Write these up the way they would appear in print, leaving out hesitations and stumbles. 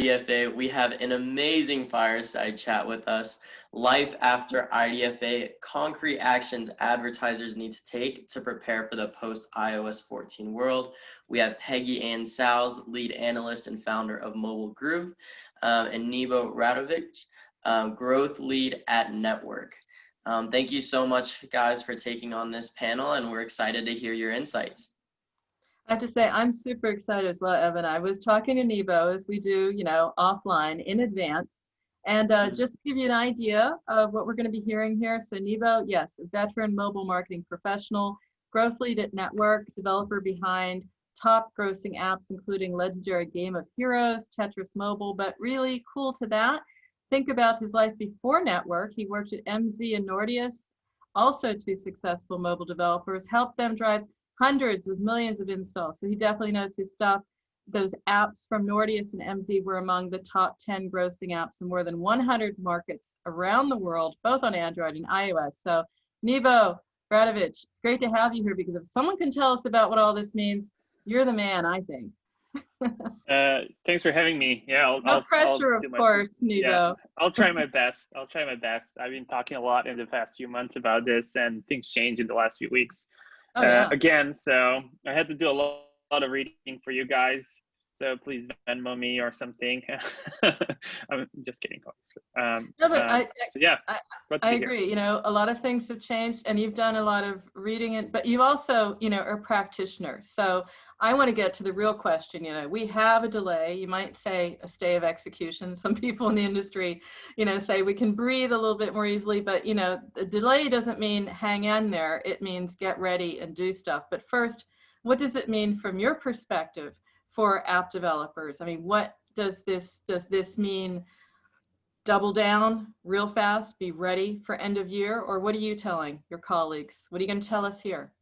IDFA. We have an amazing fireside chat with us. Life after IDFA, concrete actions advertisers need to take to prepare for the post-iOS 14 world. We have Peggy and Salz, lead analyst and founder of MobileGroove, and Radovic, growth lead at N3TWORK. Thank you so much, guys, for taking on this panel, and we're excited to hear your insights. I have to say, I'm super excited as well, Evan. I was talking to Nebo, as we do, offline in advance. And just to give you an idea of what we're going to be hearing here. So Nebo, yes, a veteran mobile marketing professional, growth lead at N3TWORK, developer behind top grossing apps, including legendary Game of Heroes, Tetris Mobile. But really cool to that, think about his life before N3TWORK. He worked at MZ and Nordeus, also two successful mobile developers, helped them drive hundreds of millions of installs. So he definitely knows his stuff. Those apps from Nordeus and MZ were among the top 10 grossing apps in more than 100 markets around the world, both on Android and iOS. So Nebo, Radovic, it's great to have you here, because if someone can tell us about what all this means, you're the man, I think. Thanks for having me. Yeah, no pressure, of course, Nebo. Yeah, I'll try my best. I've been talking a lot in the past few months about this, and things changed in the last few weeks. Again, so I had to do a lot of reading for you guys. So please Venmo me or something. I'm just kidding, obviously. No, but I agree. Here. A lot of things have changed, and you've done a lot of reading, but you also, are a practitioner. So I want to get to the real question. We have a delay. You might say a stay of execution. Some people in the industry, say we can breathe a little bit more easily, but the delay doesn't mean hang in there. It means get ready and do stuff. But first, what does it mean from your perspective for app developers? I mean, what does this mean? Double down real fast, be ready for end of year, or what are you telling your colleagues? What are you going to tell us here?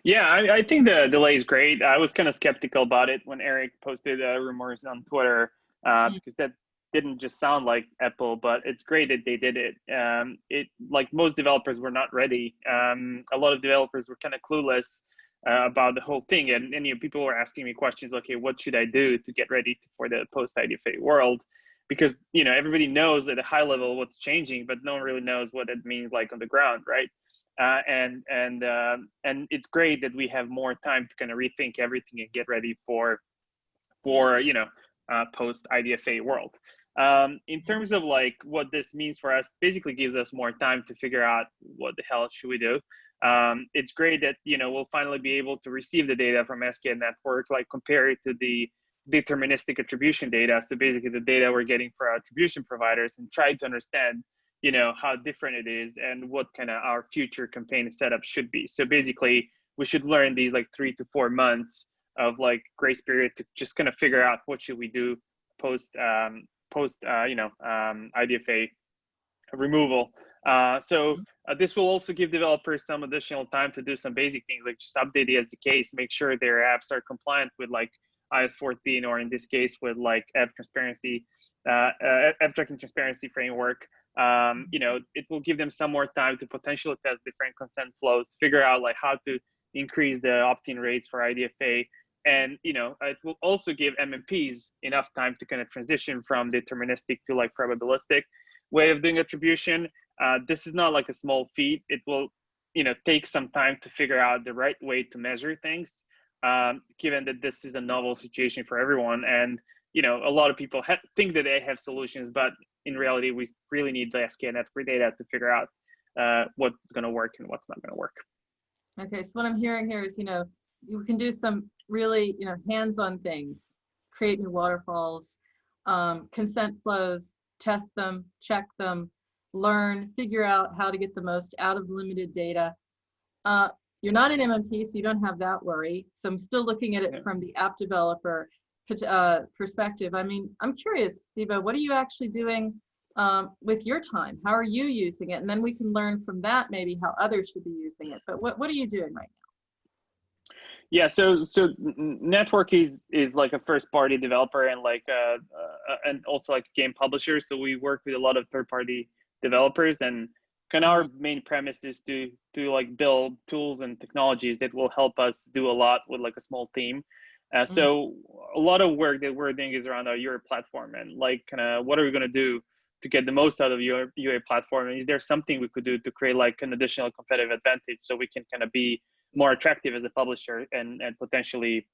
Yeah, I think the delay is great. I was kind of skeptical about it when Eric posted rumors on Twitter, because that didn't just sound like Apple, but it's great that they did it. Like most developers were not ready. A lot of developers were kind of clueless about the whole thing, and people were asking me questions like, "Okay, what should I do to get ready for the post IDFA world?" Because everybody knows at a high level what's changing, but no one really knows what it means like on the ground, right? And it's great that we have more time to kind of rethink everything and get ready for post IDFA world. In terms of like what this means for us, basically gives us more time to figure out what the hell should we do. It's great that we'll finally be able to receive the data from SK N3TWORK, like compare it to the deterministic attribution data. So basically the data we're getting for our attribution providers, and try to understand how different it is and what kind of our future campaign setup should be. So basically we should learn these like 3 to 4 months of like grace period to just kind of figure out what should we do post IDFA removal. This will also give developers some additional time to do some basic things, like just update the SDKs, make sure their apps are compliant with like iOS 14, or in this case with like app tracking transparency framework. It will give them some more time to potentially test different consent flows, figure out like how to increase the opt-in rates for IDFA. And it will also give MMPs enough time to kind of transition from deterministic to like probabilistic way of doing attribution. This is not like a small feat. It will take some time to figure out the right way to measure things, given that this is a novel situation for everyone. And a lot of people think that they have solutions, but in reality we really need the SK N3TWORK data to figure out what's going to work and what's not going to work. Okay, so what I'm hearing here is you can do some really hands-on things, create new waterfalls, consent flows, test them, check them, learn, figure out how to get the most out of limited data. You're not an MMP, so you don't have that worry. So I'm still looking at it from the app developer perspective. I mean, I'm curious, Nebo, what are you actually doing with your time? How are you using it? And then we can learn from that maybe how others should be using it. But what are you doing right now? Yeah, so N3TWORK is like a first party developer and like and also like a game publisher. So we work with a lot of third party developers, and kind of our main premise is to like build tools and technologies that will help us do a lot with like a small team. So a lot of work that we're doing is around our UA platform and like kind of what are we going to do to get the most out of your UA platform? And is there something we could do to create like an additional competitive advantage so we can kind of be more attractive as a publisher and potentially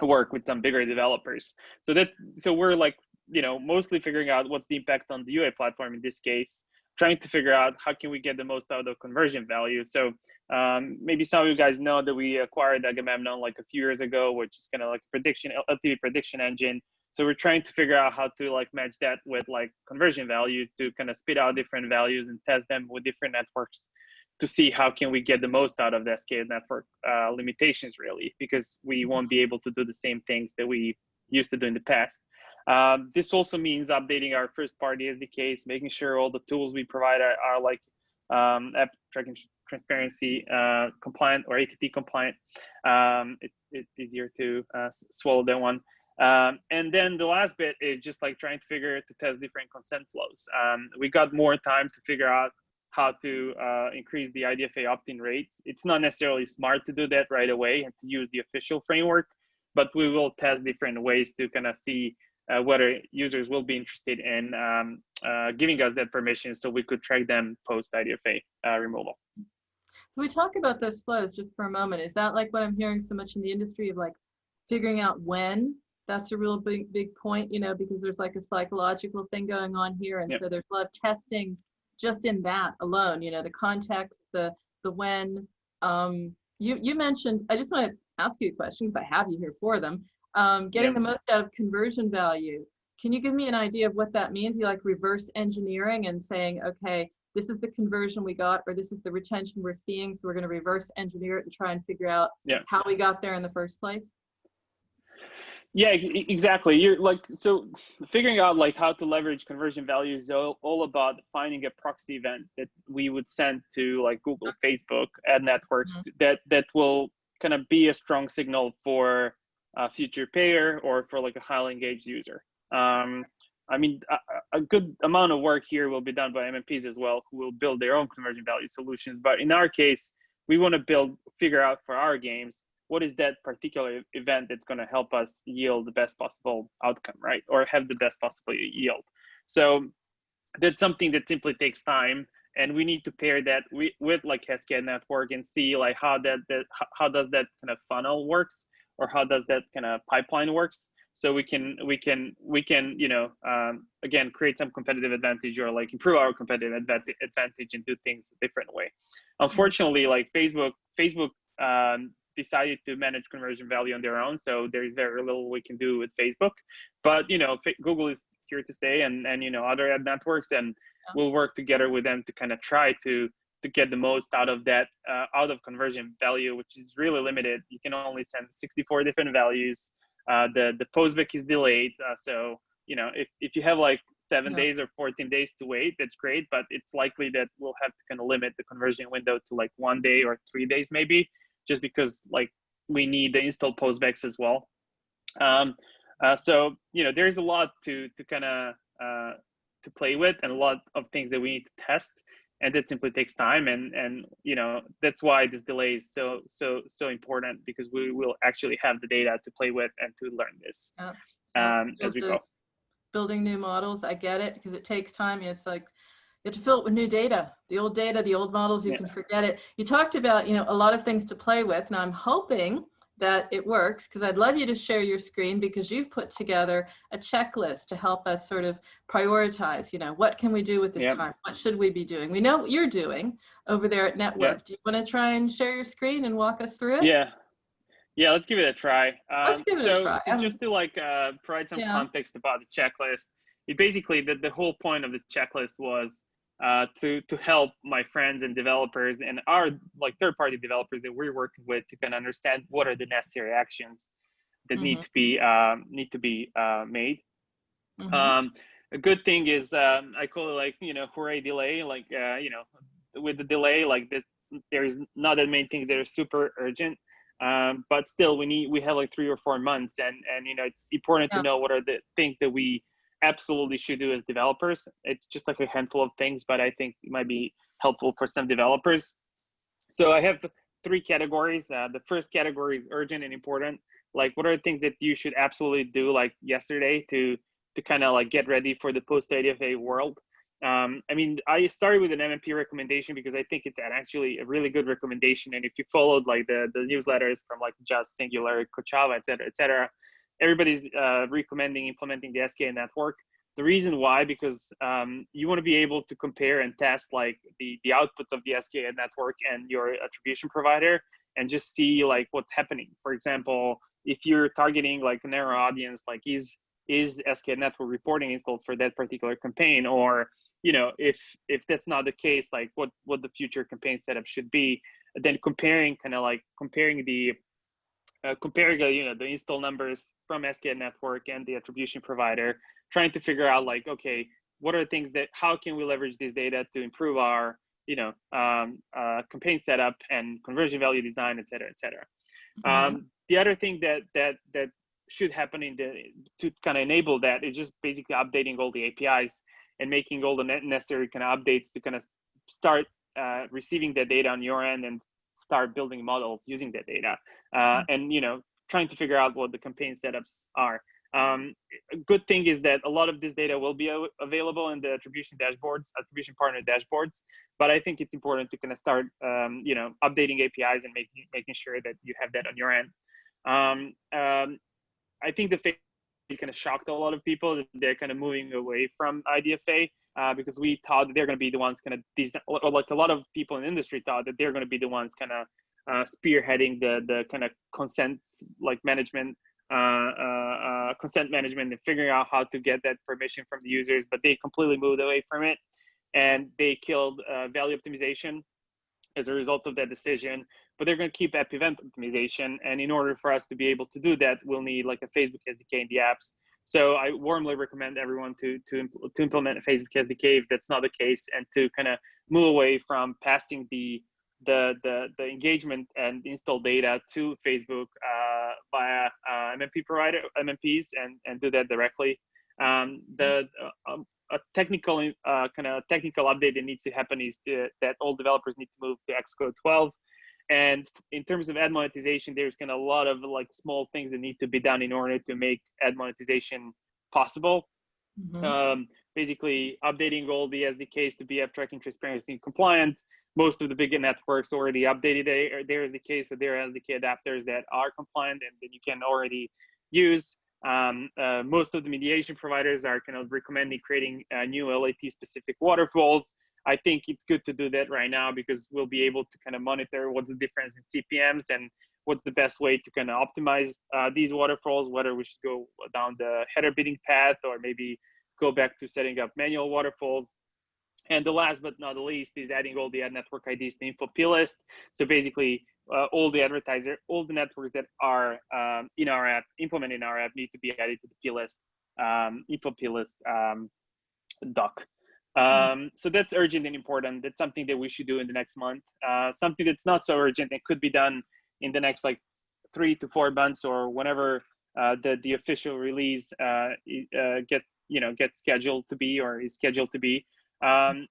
work with some bigger developers? So we're like, you know, mostly figuring out what's the impact on the UA platform in this case, trying to figure out how can we get the most out of conversion value. So maybe some of you guys know that we acquired Agamemnon like a few years ago, which is kind of like LTV prediction engine. So we're trying to figure out how to like match that with like conversion value to kind of spit out different values and test them with different networks to see how can we get the most out of the scaled network limitations, really, because we won't be able to do the same things that we used to do in the past. This also means updating our first party SDKs, making sure all the tools we provide are like app tracking transparency compliant or ATT compliant. It's easier to swallow that one. And then the last bit is just like trying to test different consent flows. We got more time to figure out how to increase the IDFA opt-in rates. It's not necessarily smart to do that right away and to use the official framework, but we will test different ways to kind of see whether users will be interested in giving us that permission so we could track them post IDFA removal. So we talk about those flows just for a moment. Is that like what I'm hearing so much in the industry of like figuring out when? That's a real big point, you know, because there's like a psychological thing going on here. And so there's a lot of testing just in that alone, you know, the context, the when. You mentioned, I just want to ask you a question because I have you here for them. Getting the most out of conversion value. Can you give me an idea of what that means? You like reverse engineering and saying, okay, this is the conversion we got, or this is the retention we're seeing. So we're going to reverse engineer it and try and figure out how we got there in the first place. Yeah, exactly. You're like, so figuring out like how to leverage conversion value is all about finding a proxy event that we would send to like Google, Facebook, ad networks that will kind of be a strong signal for a future payer or for like a highly engaged user. I mean, a good amount of work here will be done by MMPs as well, who will build their own conversion value solutions. But in our case, we want to figure out for our games, what is that particular event that's going to help us yield the best possible outcome, right? Or have the best possible yield. So that's something that simply takes time. And we need to pair that with like Cascade Network and see like how does that kind of funnel works, or how does that kind of pipeline works. So we can you know, again, create some competitive advantage or like improve our competitive advantage and do things a different way. Unfortunately, like Facebook decided to manage conversion value on their own, so there's very little we can do with Facebook. But you know, Google is here to stay, and you know, other ad networks, and we'll work together with them to kind of try to get the most out of that, out of conversion value, which is really limited. You can only send 64 different values. The postback is delayed, so you know, if you have like 7 days or 14 days to wait, that's great, but it's likely that we'll have to kind of limit the conversion window to like 1 day or 3 days maybe, just because like we need the install postbacks as well. So you know, there's a lot to kind of to play with, and a lot of things that we need to test, and that simply takes time. And you know, that's why this delay is so important, because we will actually have the data to play with and to learn this as we go. Building new models, I get it, because it takes time. It's like you have to fill it with new data. The old models, you can forget it. You talked about, you know, a lot of things to play with. Now I'm hoping that it works, because I'd love you to share your screen, because you've put together a checklist to help us sort of prioritize, you know, what can we do with this time? What should we be doing? We know what you're doing over there at Network. Do you want to try and share your screen and walk us through it? Yeah, let's give it a try. Let's give it a try. So just to like provide some context about the checklist, it basically, the whole point of the checklist was to help my friends and developers and our like third-party developers that we're working with to kind of understand what are the necessary actions that need to be made. A good thing is I call it like, you know, hooray delay, like you know, with the delay, like that there's not that many things that are super urgent, but still we have like 3 or 4 months, and you know, it's important to know what are the things that we absolutely should do as developers. It's just like a handful of things, but I think it might be helpful for some developers. So I have 3 categories. The first category is urgent and important, like what are the things that you should absolutely do like yesterday to kind of like get ready for the post IDFA world. I mean, I started with an MMP recommendation because I think it's actually a really good recommendation. And if you followed like the newsletters from like Just, Singular, Kochava, et cetera, everybody's recommending implementing the SKA network. The reason why, because you want to be able to compare and test like the outputs of the SKA network and your attribution provider and just see like what's happening. For example, if you're targeting like a narrow audience, like is SKA network reporting installed for that particular campaign, or you know, if that's not the case, like what the future campaign setup should be, then comparing the you know, the install numbers from SKA network and the attribution provider, trying to figure out like, okay, what are the things that, how can we leverage this data to improve our, you know, campaign setup and conversion value design, et cetera, et cetera. The other thing that should happen to kind of enable that is just basically updating all the APIs and making all the necessary kind of updates to kind of start receiving that data on your end and start building models using that data, and you know, trying to figure out what the campaign setups are. A good thing is that a lot of this data will be available in the attribution dashboards, attribution partner dashboards, but I think it's important to kind of start, you know, updating APIs and making sure that you have that on your end. I think the thing kind of shocked a lot of people that they're kind of moving away from IDFA because we thought that they're going to be the ones kind of like a lot of people in the industry thought that they're going to be the ones kind of spearheading the kind of consent like management, consent management and figuring out how to get that permission from the users, but they completely moved away from it and they killed value optimization as a result of that decision. But they're going to keep app event optimization, and in order for us to be able to do that, we'll need like a Facebook SDK in the apps. So I warmly recommend everyone to implement a Facebook SDK if that's not the case, and to kind of move away from passing the engagement and install data to Facebook via MMPs and do that directly. A technical technical update that needs to happen is that all developers need to move to Xcode 12. And in terms of ad monetization, there's kind of a lot of like small things that need to be done in order to make ad monetization possible. Basically updating all the SDKs to be app tracking transparency compliant. Most of the big networks already updated their SDKs, so there are SDK adapters that are compliant and that you can already use. Most of the mediation providers are kind of recommending creating new LAT specific waterfalls. I think it's good to do that right now because we'll be able to kind of monitor what's the difference in CPMs and what's the best way to kind of optimize these waterfalls, whether we should go down the header bidding path or maybe go back to setting up manual waterfalls. And the last but not the least is adding all the ad network IDs to info plist. So basically all the networks that are in our app, implemented in our app, need to be added to the plist, info plist doc. So that's urgent and important. That's something that we should do in the next month. Something that's not so urgent and could be done in the next like 3 to 4 months or whenever the official release gets scheduled to be or is scheduled to be.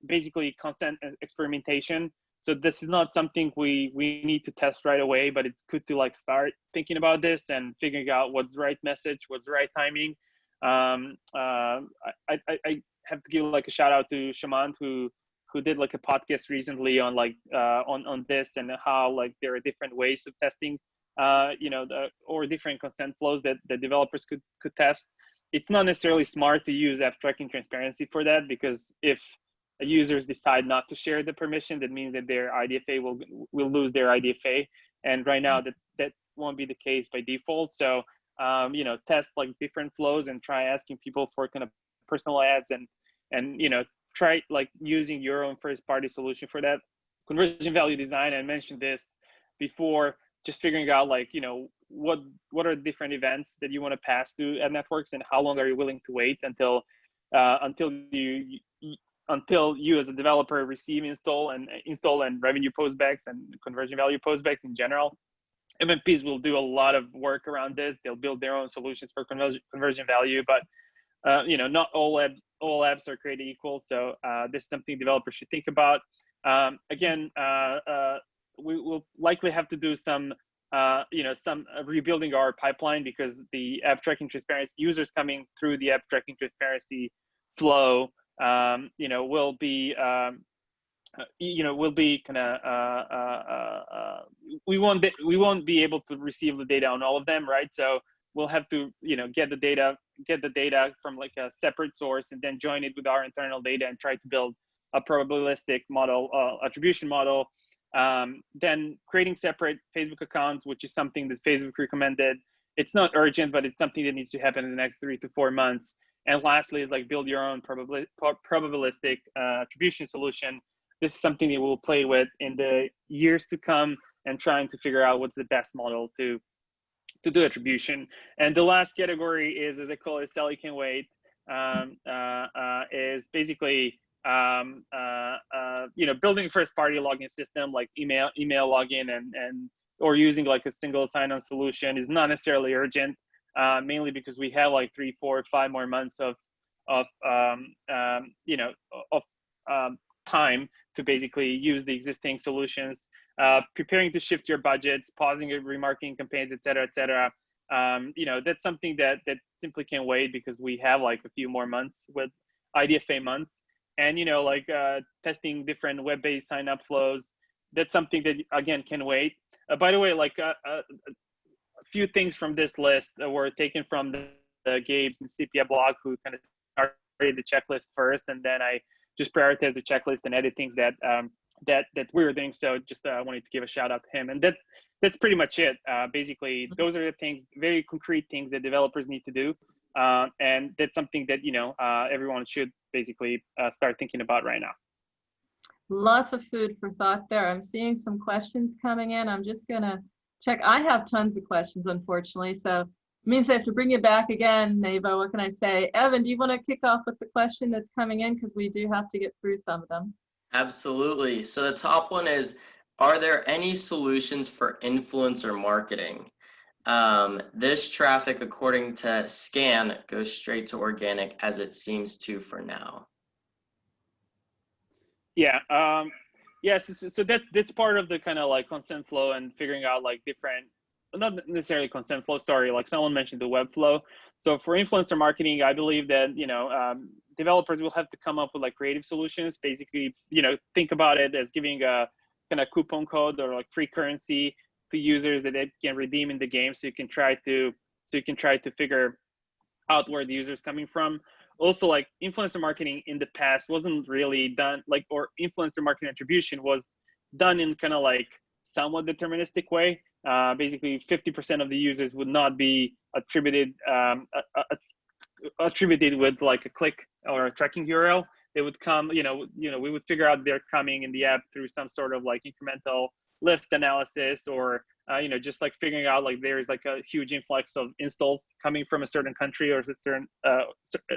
Basically constant experimentation. So this is not something we need to test right away, but it's good to like start thinking about this and figuring out what's the right message, what's the right timing. I have to give like a shout out to Shamant who did like a podcast recently on like on this and how like there are different ways of testing or different consent flows that the developers could test. It's not necessarily smart to use app tracking transparency for that, because if users decide not to share the permission, that means that their IDFA will lose their IDFA, and right now that won't be the case by default. So test like different flows and try asking people for kind of personal ads and try like using your own first party solution for that. Conversion value design, I mentioned this before, just figuring out like what are the different events that you want to pass to ad networks and how long are you willing to wait until you as a developer receive install and revenue postbacks and conversion value postbacks in general. MMPs will do a lot of work around this. They'll build their own solutions for conversion value, but not all apps are created equal. So this is something developers should think about. We will likely have to do some some rebuilding our pipeline, because the app tracking transparency users coming through the app tracking transparency flow, will be will be kind of we won't be able to receive the data on all of them, right? So we'll have to get the data from like a separate source and then join it with our internal data and try to build a probabilistic model, attribution model. Then creating separate Facebook accounts, which is something that Facebook recommended. It's not urgent, but it's something that needs to happen in the next 3 to 4 months. And lastly is like build your own probabilistic attribution solution. This is something that we'll play with in the years to come and trying to figure out what's the best model to do attribution. And the last category is, as I call it, Sally Can Wait, is basically building first-party login system like email login and or using like a single sign-on solution is not necessarily urgent, mainly because we have like 3, 4, 5 more months of time to basically use the existing solutions, preparing to shift your budgets, pausing your remarketing campaigns, et cetera. That's something that simply can't wait, because we have like a few more months with IDFA months. And testing different web-based sign-up flows, that's something that again can wait. By the way, a few things from this list were taken from the Gabe's and Sepia blog, who kind of started the checklist first, and then I just prioritize the checklist and edit things that we're doing. So just wanted to give a shout out to him, and that's pretty much it. Basically, those are the things, very concrete things that developers need to do, and that's something that everyone should basically start thinking about right now. Lots of food for thought there. I'm seeing some questions coming in. I'm just gonna check. I have tons of questions, unfortunately, so it means I have to bring you back again, Nebo. What can I say? Evan, do you want to kick off with the question that's coming in? Because we do have to get through some of them. Absolutely. So the top one is, are there any solutions for influencer marketing? This traffic, according to Scan, goes straight to organic, as it seems to for now. Yeah. So that's part of the kind of like consent flow and figuring out like different, not necessarily consent flow, sorry, like someone mentioned the web flow. So for influencer marketing, I believe that, developers will have to come up with like creative solutions. Basically, think about it as giving a kind of coupon code or like free currency to users that they can redeem in the game. So you can try to figure out where the user is coming from. Also, like influencer marketing in the past wasn't really done, or influencer marketing attribution was done in kind of like somewhat deterministic way. Basically 50% of the users would not be attributed with like a click or a tracking URL. They would come, we would figure out they're coming in the app through some sort of like incremental lift analysis, or just like figuring out like there's like a huge influx of installs coming from a certain country or at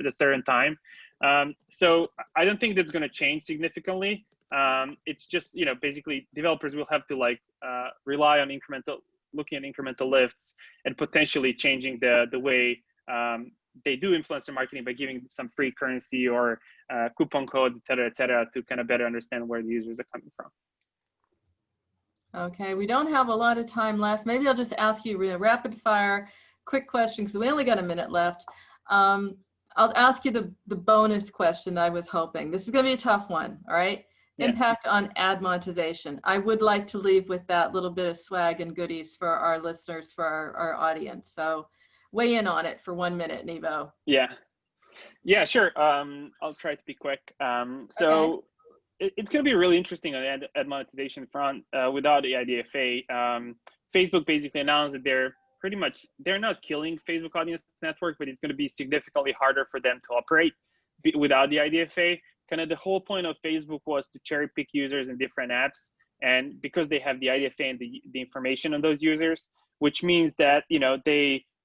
a certain time. So I don't think that's going to change significantly. It's just, basically developers will have to like rely on looking at incremental lifts and potentially changing the way they do influencer marketing by giving some free currency or coupon codes, et cetera, to kind of better understand where the users are coming from. Okay, we don't have a lot of time left. Maybe I'll just ask you a rapid fire, quick question, because we only got a minute left. I'll ask you the bonus question I was hoping. This is going to be a tough one, all right? Yeah. Impact on ad monetization. I would like to leave with that little bit of swag and goodies for our listeners, for our audience. So weigh in on it for 1 minute, Nebo. Yeah, sure. I'll try to be quick. Okay. It's going to be really interesting on the ad monetization front without the IDFA. Facebook basically announced that they're not killing Facebook Audience Network, but it's going to be significantly harder for them to operate without the IDFA. Kind of the whole point of Facebook was to cherry pick users in different apps. And because they have the IDFA and the information on those users, which means that,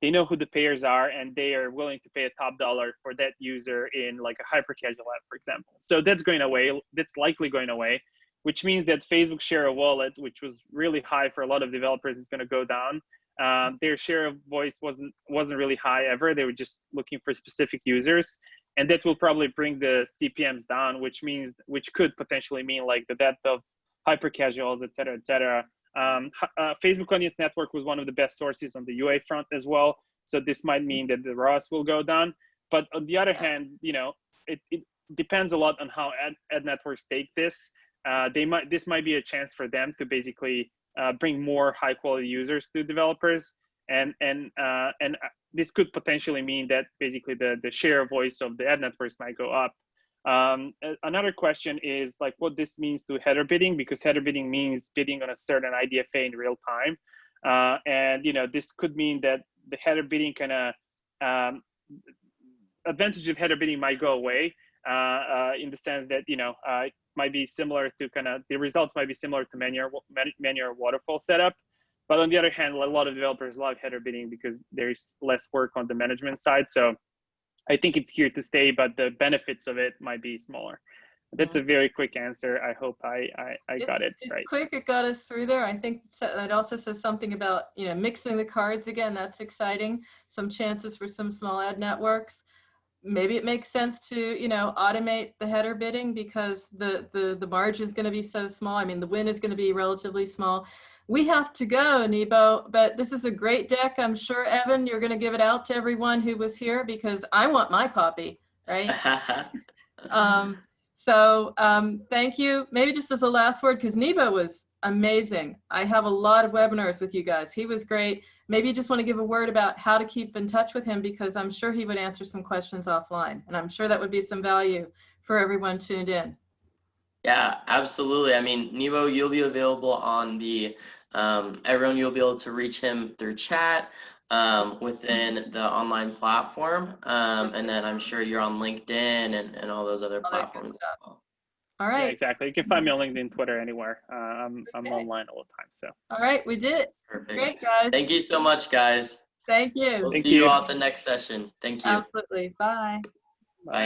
they know who the payers are and they are willing to pay a top dollar for that user in like a hyper casual app, for example. So that's going away. That's likely going away, which means that Facebook's share of wallet, which was really high for a lot of developers, is going to go down. Their share of voice wasn't really high ever. They were just looking for specific users, and that will probably bring the CPMs down, which could potentially mean like the death of hyper casuals, et cetera, Facebook Audience Network was one of the best sources on the UA front as well. So this might mean that the ROAS will go down. But on the other hand, it depends a lot on how ad networks take this. This might be a chance for them to basically bring more high quality users to developers, and this could potentially mean that basically the share of voice of the ad networks might go up. Another question is like what this means to header bidding, because header bidding means bidding on a certain IDFA in real time, and this could mean that the header bidding kind of advantage of header bidding might go away, in the sense that it might be similar to the results might be similar to manual waterfall setup. But on the other hand, a lot of developers love header bidding because there's less work on the management side. So I think it's here to stay, but the benefits of it might be smaller. That's a very quick answer. I hope I got it right. Quick, it got us through there. I think that also says something about mixing the cards again. That's exciting. Some chances for some small ad networks. Maybe it makes sense to automate the header bidding because the margin is going to be so small. I mean, the win is going to be relatively small. We have to go, Nebo, but this is a great deck. I'm sure, Evan, you're going to give it out to everyone who was here because I want my copy, right? Thank you. Maybe just as a last word, because Nebo was amazing. I have a lot of webinars with you guys. He was great. Maybe you just want to give a word about how to keep in touch with him, because I'm sure he would answer some questions offline, and I'm sure that would be some value for everyone tuned in. Yeah, absolutely. I mean, Nebo, you'll be available on the, everyone, you'll be able to reach him through chat within the online platform. And then I'm sure you're on LinkedIn and all those other platforms. All right. Yeah, exactly. You can find me on LinkedIn, Twitter, anywhere. I'm online all the time. So. All right, we did it. Perfect. Great, guys. Thank you so much, guys. Thank you. We'll see you all at the next session. Thank you. Absolutely. Bye. Bye.